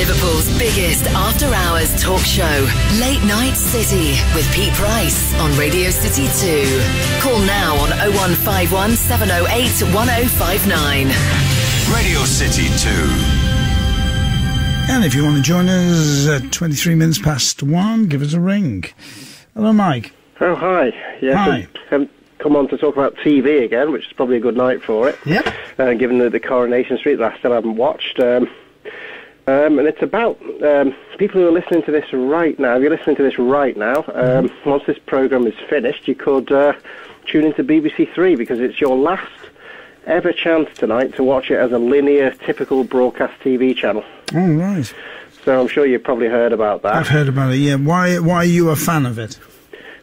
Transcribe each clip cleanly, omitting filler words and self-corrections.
Liverpool's biggest after-hours talk show, Late Night City, with Pete Price on Radio City 2. Call now on 0151 708 1059. Radio City 2. And if you want to join us at 23 minutes past 1, give us a ring. Hello, Mike. Oh, hi. Yes, Hi. Come on to talk about TV again, which is probably a good night for it. Yep. Given the Coronation Street that I still haven't watched. And it's about people who are listening to this right now. If you're listening to this right now, once this programme is finished, you could tune into BBC Three, because it's your last ever chance tonight to watch it as a linear, typical broadcast TV channel. Oh, right. So I'm sure you've probably heard about that. I've heard about it, yeah. Why are you a fan of it?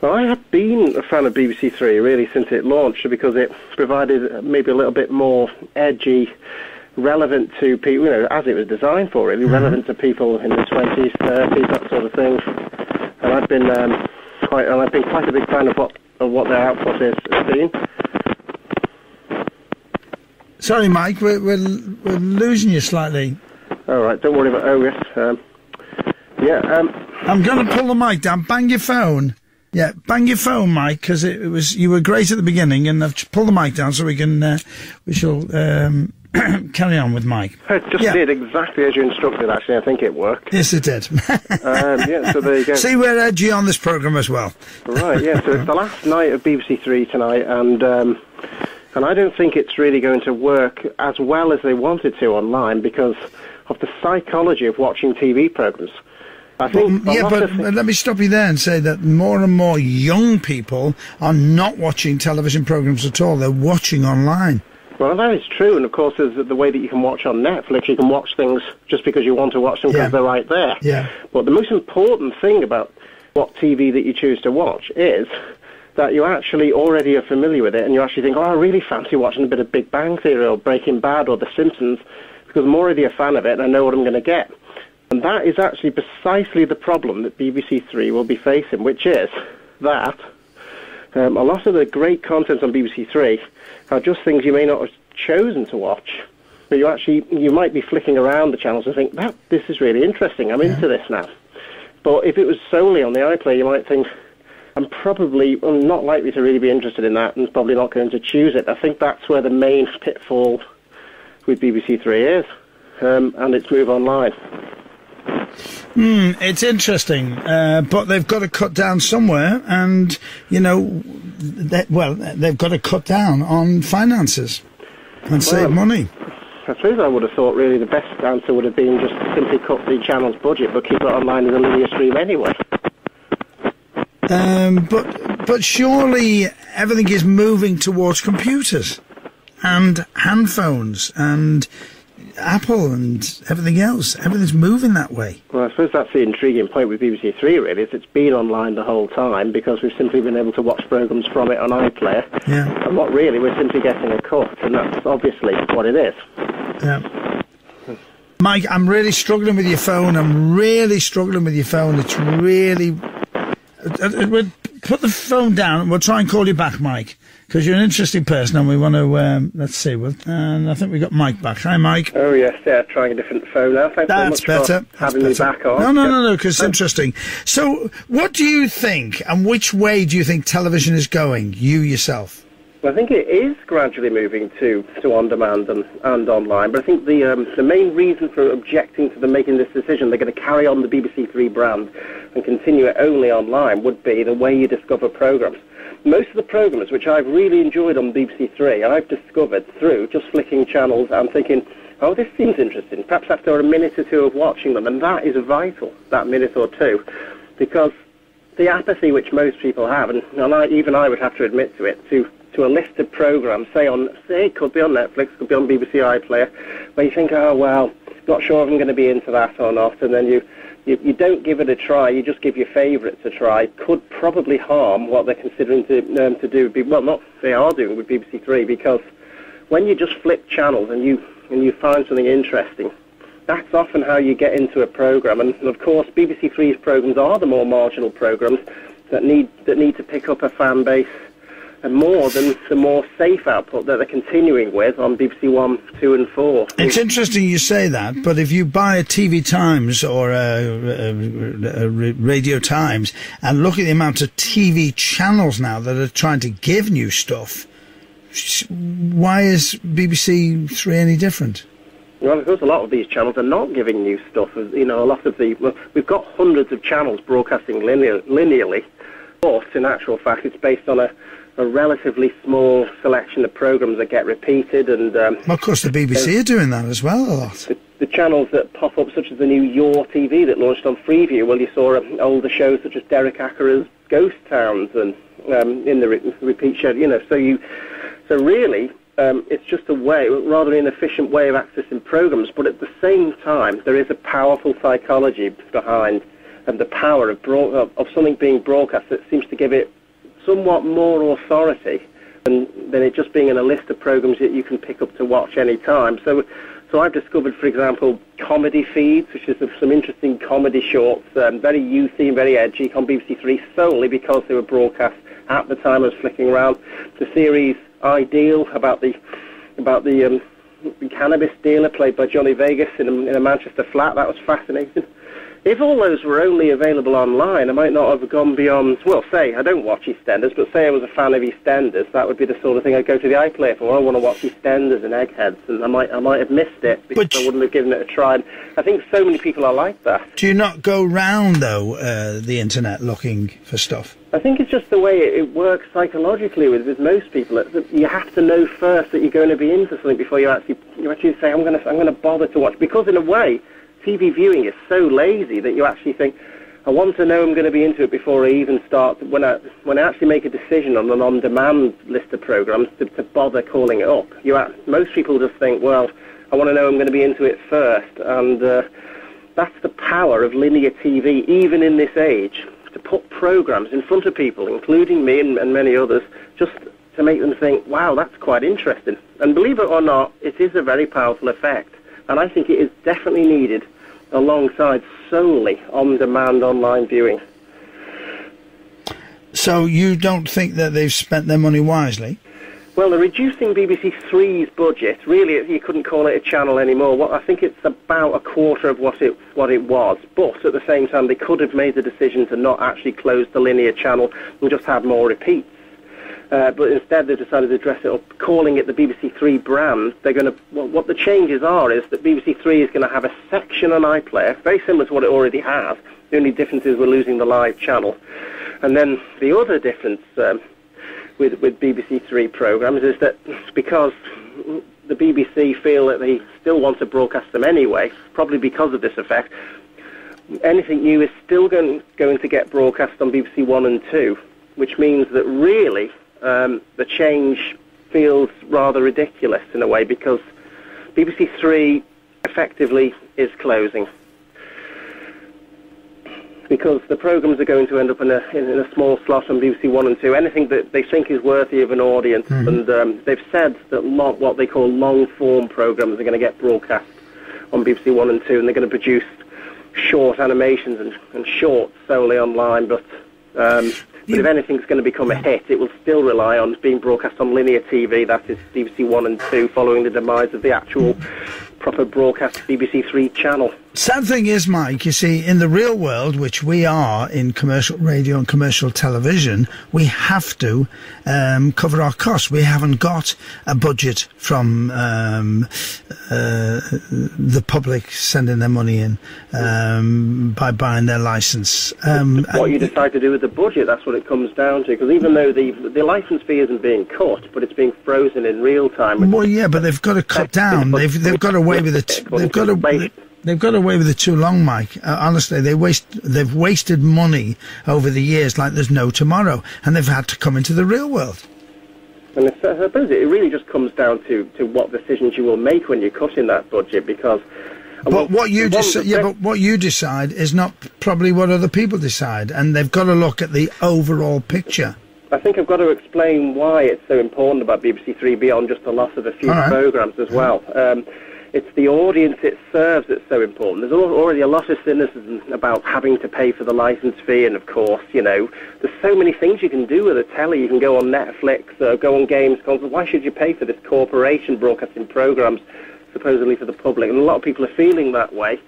Well, I have been a fan of BBC Three, really, since it launched, because it provided maybe a little bit more edgy, relevant to people, as it was designed for, really, relevant to people in the 20s, 30s, that sort of thing. And I've been quite a big fan of what their output has been. Sorry, Mike, we're losing you slightly. All right, don't worry about. Oh yes, I'm going to pull the mic down. Bang your phone. Yeah, bang your phone, Mike, because you were great at the beginning, and I've pulled the mic down so we shall carry on with Mike. It just did exactly as you instructed, actually. I think it worked. Yes, it did. So there you go. See, we're edgy on this programme as well. Right, yeah, so it's the last night of BBC Three tonight, and I don't think it's really going to work as well as they wanted to online because of the psychology of watching TV programmes. I think but let me stop you there and say that more and more young people are not watching television programmes at all. They're watching online. Well, that is true, and of course there's the way that you can watch on Netflix. You can watch things just because you want to watch them because they're right there. Yeah. But the most important thing about what TV that you choose to watch is that you actually already are familiar with it, and you actually think, I really fancy watching a bit of Big Bang Theory or Breaking Bad or The Simpsons, because I'm already a fan of it and I know what I'm going to get. And that is actually precisely the problem that BBC Three will be facing, which is that a lot of the great content on BBC Three are just things you may not have chosen to watch, but you might be flicking around the channels and think, this is really interesting, I'm into this now. But if it was solely on the iPlayer, you might think, I'm not likely to really be interested in that and probably not going to choose it. I think that's where the main pitfall with BBC Three is, and its move online. It's interesting, but they've got to cut down somewhere, and, they've got to cut down on finances and save money. I suppose I would have thought really the best answer would have been just simply cut the channel's budget, but keep it online as a linear stream anyway. But surely everything is moving towards computers and handphones and Apple and everything else. Everything's moving that way. Well, I suppose that's the intriguing point with BBC Three, really, is it's been online the whole time because we've simply been able to watch programmes from it on iPlayer. Yeah. And what really, we're simply getting a cut, and that's obviously what it is. Yeah. Mike, I'm really struggling with your phone. It's really... We'll put the phone down and we'll try and call you back, Mike, because you're an interesting person and we want to, let's see, and I think we got Mike back. Hi, Mike. Oh, yes, trying a different phone now. Thanks so much for having me back on. No, because it's interesting. So, what do you think, and which way do you think television is going, you yourself? Well, I think it is gradually moving to on-demand and online, but I think the main reason for objecting to them making this decision, they're going to carry on the BBC Three brand and continue it only online, would be the way you discover programmes. Most of the programmes which I've really enjoyed on BBC Three, I've discovered through just flicking channels and thinking, oh, this seems interesting, perhaps after a minute or two of watching them, and that is vital, that minute or two, because the apathy which most people have, and I would have to admit to it, to a list of programmes, say it could be on Netflix, could be on BBC iPlayer, where you think, oh, well, not sure if I'm going to be into that or not, and then you don't give it a try, you just give your favourites a try, could probably harm what they're considering to do. Well, not they are doing with BBC Three, because when you just flip channels and you find something interesting, that's often how you get into a programme. And of course, BBC Three's programmes are the more marginal programmes that need to pick up a fan base more than the more safe output that they're continuing with on BBC 1, 2 and 4. It's interesting you say that, but if you buy a TV Times or a Radio Times and look at the amount of TV channels now that are trying to give new stuff, why is BBC 3 any different? Well, of course, a lot of these channels are not giving new stuff. You know, we've got hundreds of channels broadcasting linearly, but in actual fact, it's based on a relatively small selection of programmes that get repeated. And well, of course, the BBC are doing that as well a lot. The channels that pop up, such as the new Your TV that launched on Freeview, well, you saw older shows such as Derek Acker's Ghost Towns and in the repeat show. You know, so really. It's just a rather inefficient way of accessing programmes, but at the same time, there is a powerful psychology behind the power of something being broadcast that seems to give it somewhat more authority than it just being in a list of programmes that you can pick up to watch any time. So I've discovered, for example, comedy feeds, which is some interesting comedy shorts, very youthy and very edgy on BBC Three, solely because they were broadcast at the time I was flicking around. The series Ideal about the cannabis dealer played by Johnny Vegas in a Manchester flat. That was fascinating. If all those were only available online, I might not have gone beyond, well, say, I don't watch EastEnders, but say I was a fan of EastEnders, that would be the sort of thing I'd go to the iPlayer for. I want to watch EastEnders and Eggheads, and I might have missed it because I wouldn't have given it a try. And I think so many people are like that. Do you not go round, though, the internet looking for stuff? I think it's just the way it works psychologically with most people. You have to know first that you're going to be into something before you actually say, I'm going to bother to watch. Because in a way, TV viewing is so lazy that you actually think, I want to know I'm going to be into it before I even start. When I actually make a decision on an on-demand list of programmes to bother calling it up, most people just think, well, I want to know I'm going to be into it first. And that's the power of linear TV, even in this age, to put programmes in front of people, including me and many others, just to make them think, wow, that's quite interesting. And believe it or not, it is a very powerful effect. And I think it is definitely needed alongside solely on-demand online viewing. So you don't think that they've spent their money wisely? Well, they're reducing BBC Three's budget. Really, you couldn't call it a channel anymore. Well, I think it's about a quarter of what it was. But at the same time, they could have made the decision to not actually close the linear channel and just have more repeats. But instead, they've decided to dress it up, calling it the BBC Three brand. They're going to. Well, what the changes are is that BBC Three is going to have a section on iPlayer, very similar to what it already has. The only difference is we're losing the live channel. And then the other difference with BBC Three programmes is that because the BBC feel that they still want to broadcast them anyway, probably because of this effect, anything new is still going to get broadcast on BBC One and Two, which means that really the change feels rather ridiculous in a way, because BBC Three effectively is closing. Because the programmes are going to end up in a small slot on BBC One and Two, anything that they think is worthy of an audience. Mm-hmm. And they've said that what they call long-form programmes are going to get broadcast on BBC One and Two, and they're going to produce short animations and shorts solely online. But if anything's going to become a hit, it will still rely on being broadcast on linear TV, that is BBC One and Two, following the demise of the actual proper broadcast BBC Three channel. Sad thing is, Mike, you see, in the real world, which we are in commercial radio and commercial television, we have to cover our costs. We haven't got a budget from the public sending their money in by buying their licence. What you decide to do with the budget, that's what it comes down to. Because even though the licence fee isn't being cut, but it's being frozen in real time. Well, yeah, but they've got to cut down. They've got away with it. They've got away with it too long, Mike. Honestly, they've wasted money over the years like there's no tomorrow, and they've had to come into the real world. And I suppose it really just comes down to what decisions you will make when you're cutting that budget, because. But what you decide is not probably what other people decide, and they've got to look at the overall picture. I think I've got to explain why it's so important about BBC Three beyond just the loss of a few programmes as well. It's the audience it serves that's so important. There's already a lot of cynicism about having to pay for the license fee, and of course, there's so many things you can do with a telly. You can go on Netflix, go on games consoles. Why should you pay for this corporation broadcasting programs supposedly for the public? And a lot of people are feeling that way.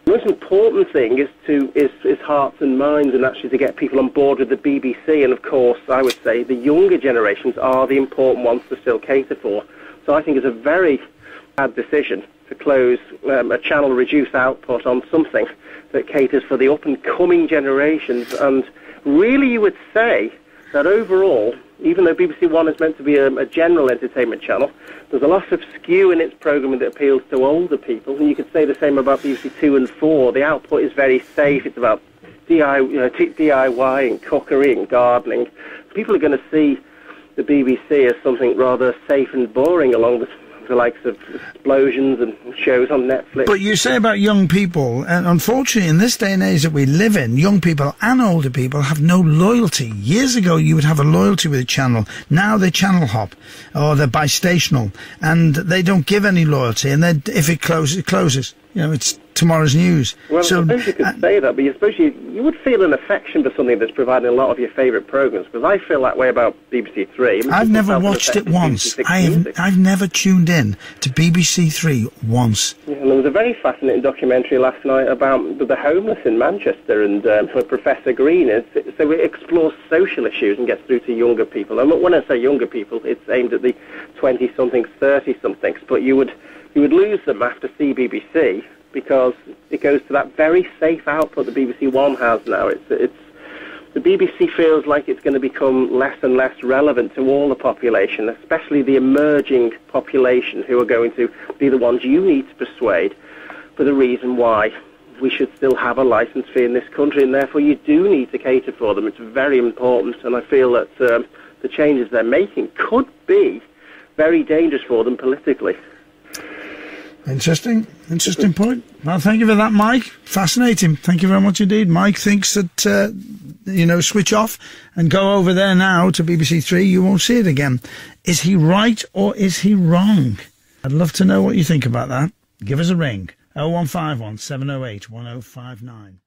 The most important thing is hearts and minds, and actually to get people on board with the BBC. And of course, I would say the younger generations are the important ones to still cater for. So I think it's a very bad decision to close a channel, reduce output on something that caters for the up-and-coming generations. And really you would say that overall, even though BBC One is meant to be a general entertainment channel, there's a lot of skew in its programming that appeals to older people. And you could say the same about BBC 2 and 4. The output is very safe. It's about DIY and cookery and gardening. People are going to see the BBC as something rather safe and boring along the likes of explosions and shows on Netflix. But you say about young people, and unfortunately in this day and age that we live in, young people and older people have no loyalty. Years ago you would have a loyalty with a channel. Now they channel hop, or they're bistational, and they don't give any loyalty, and if it closes, it closes. It's tomorrow's news. Well, I suppose you could say that, but I suppose you would feel an affection for something that's providing a lot of your favourite programmes, because I feel that way about BBC Three. I've never watched it once. I've never tuned in to BBC Three once. Yeah, and there was a very fascinating documentary last night about the homeless in Manchester, and for Professor Green, so it explores social issues and gets through to younger people. And when I say younger people, it's aimed at the 20-somethings, 30-somethings, but you would lose them after CBBC, because it goes to that very safe output the BBC One has now. The BBC feels like it's going to become less and less relevant to all the population, especially the emerging population, who are going to be the ones you need to persuade for the reason why we should still have a licence fee in this country, and therefore you do need to cater for them. It's very important, and I feel that the changes they're making could be very dangerous for them politically. Interesting point. Well, thank you for that, Mike. Fascinating. Thank you very much indeed. Mike thinks that, switch off and go over there now to BBC Three. You won't see it again. Is he right or is he wrong? I'd love to know what you think about that. Give us a ring. 0151 708 1059.